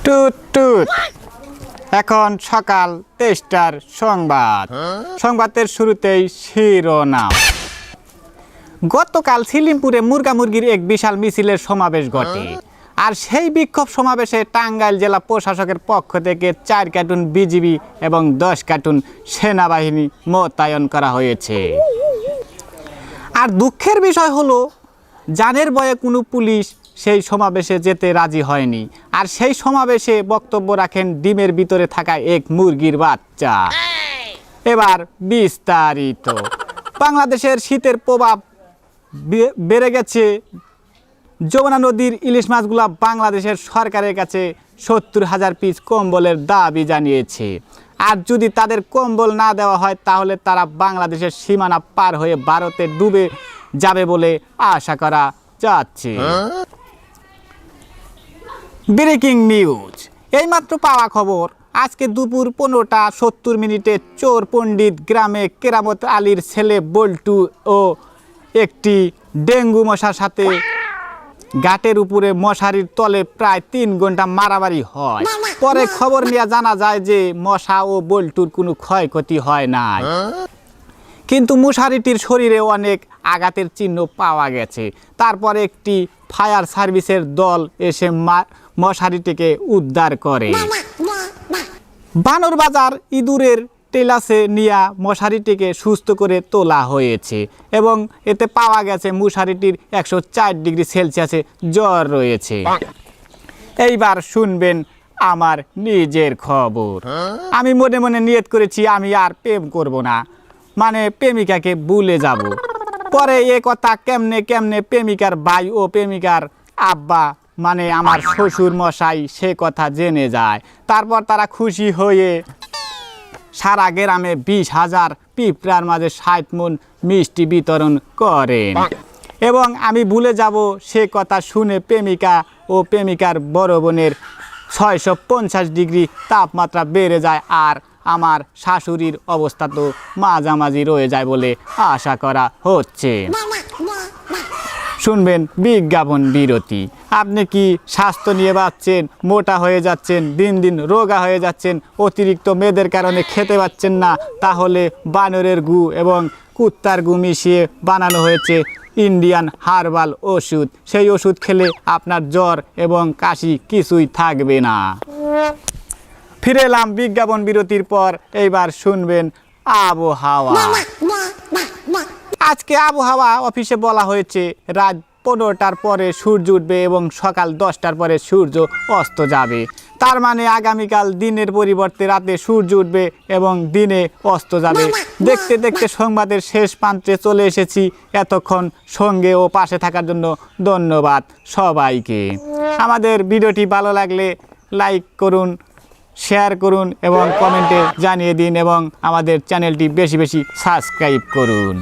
টুট টুট এখন সকাল 23টার সংবাদের শুরুতেই শিরোনাম। গতকাল সিলিমপুরে মুরগির এক বিশাল মিছিলের সমাবেশ ঘটে। আর সেই বিক্ষোভ সমাবেশে টাঙ্গাইল জেলা প্রশাসকের পক্ষ থেকে 4 কার্টুন বিজিবি এবং 10 কার্টুন সেনাবাহিনী মোতায়েন করা হয়েছে। আর দুঃখের বিষয় হলো জানের ভয়ে কোনো পুলিশ সেই সমাবেশে যেতে রাজি হয়নি। আর সেই সমাবেশে বক্তব্য রাখেন ডিমের ভিতরে থাকা এক মুরগির বাচ্চা। এবার বিস্তারিত। বাংলাদেশের শীতের প্রভাব বেড়ে গেছে। যমুনা নদীর ইলিশ মাছগুলা বাংলাদেশের সরকারের কাছে 70,000 পিস কম্বলের দাবি জানিয়েছে। আর যদি তাদের কম্বল না দেওয়া হয় তাহলে তারা বাংলাদেশের সীমানা পার হয়ে ভারতে ডুবে যাবে বলে আশা করা যাচ্ছে। ব্রেকিং নিউজ, এইমাত্র পাওয়া খবর। আজকে দুপুর 15টা 70 চোর পণ্ডিত গ্রামে কেরামত আলীর ছেলে বল্টু ও একটি ডেঙ্গু মশার সাথে ঘাটের উপরে মশারির তলে প্রায় 3 ঘন্টা মারামারি হয়। পরে খবর নিয়ে জানা যায় যে মশা ও বল্টুর কোনো ক্ষয়ক্ষতি হয় নাই, কিন্তু মশারিটির শরীরে অনেক আঘাতের চিহ্ন পাওয়া গেছে। তারপরে একটি ফায়ার সার্ভিসের দল এসে মশারিটিকে উদ্ধার করে। বানরবাজার ইঁদুরের টেলাসে নিয়ে মশারিটিকে সুস্থ করে তোলা হয়েছে এবং এতে পাওয়া গেছে মশারিটির 104 ডিগ্রি সেলসিয়াসে জ্বর রয়েছে। এইবার শুনবেন আমার নিজের খবর। আমি মনে মনে নিয়ত করেছি আমি আর প্রেম করব না, মানে প্রেমিকাকে ভুলে যাব। পরে এ কথা কেমনে প্রেমিকার ভাই ও প্রেমিকার আব্বা মানে আমার শ্বশুর মশাই সে কথা জেনে যায়। তারপর তারা খুশি হয়ে সারা গ্রামে 20,000 পিঁপড়ার মাঝে 60 মণ মিষ্টি বিতরণ করেন। এবং আমি ভুলে যাব সে কথা শুনে প্রেমিকা ও প্রেমিকার বড় বোনের 650 ডিগ্রি তাপমাত্রা বেড়ে যায়। আর আমার শাশুড়ির অবস্থা তো মাঝামাঝি রয়ে যায় বলে আশা করা হচ্ছে। শুনবেন বিজ্ঞাপন বিরতি। আপনি কি স্বাস্থ্য নিয়ে বাঁচছেন, মোটা হয়ে যাচ্ছেন, দিন দিন রোগা হয়ে যাচ্ছেন, অতিরিক্ত মেদের কারণে খেতে পাচ্ছেন না, তাহলে বানরের গু এবং কুত্তার গু মিশিয়ে বানানো হয়েছে ইন্ডিয়ান হার্বাল ওষুধ। সেই ওষুধ খেলে আপনার জ্বর এবং কাশি কিছুই থাকবে না। ফিরে এলাম বিজ্ঞাপন বিরতির পর। এইবার শুনবেন আবহাওয়া। আজকে আবহাওয়া অফিসে বলা হয়েছে রাত 15টার পরে সূর্য উঠবে এবং সকাল 10টার পরে সূর্য অস্ত যাবে। তার মানে আগামীকাল দিনের পরিবর্তে রাতে সূর্য উঠবে এবং দিনে অস্ত যাবে। দেখতে দেখতে সংবাদের শেষ প্রান্তে চলে এসেছি। এতক্ষণ সঙ্গে ও পাশে থাকার জন্য ধন্যবাদ সবাইকে। আমাদের ভিডিওটি ভালো লাগলে লাইক করুন, শেয়ার করুন এবং কমেন্টে জানিয়ে দিন এবং আমাদের চ্যানেলটি বেশি বেশি সাবস্ক্রাইব করুন।